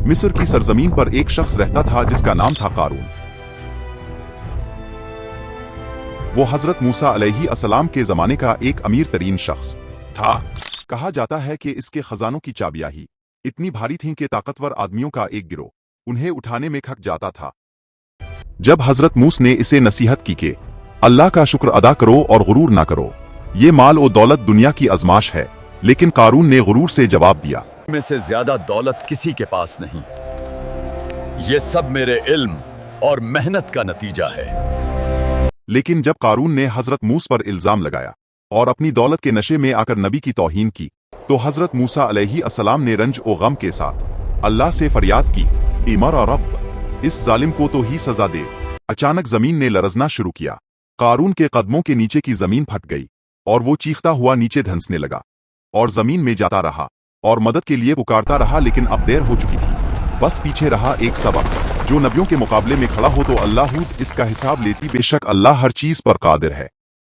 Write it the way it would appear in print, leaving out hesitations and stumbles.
मिस्र की सरजमीन पर एक शख्स रहता था जिसका नाम था कारून। वो हजरत मूसा अलैहि अस्सलाम के जमाने का एक अमीर तरीन शख्स था। कहा जाता है कि इसके खजानों की चाबियां ही इतनी भारी थीं कि ताकतवर आदमियों का एक गिरोह उन्हें उठाने में थक जाता था। जब हजरत मूसा ने इसे नसीहत की कि अल्लाह का शुक्र अदा करो और गुरूर ना करो, ये माल और दौलत दुनिया की आजमाश है, लेकिन कारून ने गुरूर से जवाब दिया, में से ज्यादा दौलत किसी के पास नहीं, ये सब मेरे इल्म और मेहनत का नतीजा है। लेकिन जब कारून ने हजरत मूसा पर इल्जाम लगाया और अपनी दौलत के नशे में आकर नबी की तौहीन की, तो हजरत मूसा अलैहि अस्सलाम ने रंज और गम के साथ अल्लाह से फरियाद की, इमरा रब, इस जालिम को तो ही सजा दे। अचानक जमीन ने लरजना शुरू किया। कारून के कदमों के नीचे की जमीन फट गई और वो चीखता हुआ नीचे धंसने लगा और जमीन में जाता रहा और मदद के लिए पुकारता रहा, लेकिन अब देर हो चुकी थी। बस पीछे रहा एक सबक, जो नबियों के मुकाबले में खड़ा हो तो अल्लाह इसका हिसाब लेती, बेशक अल्लाह हर चीज पर कादिर है।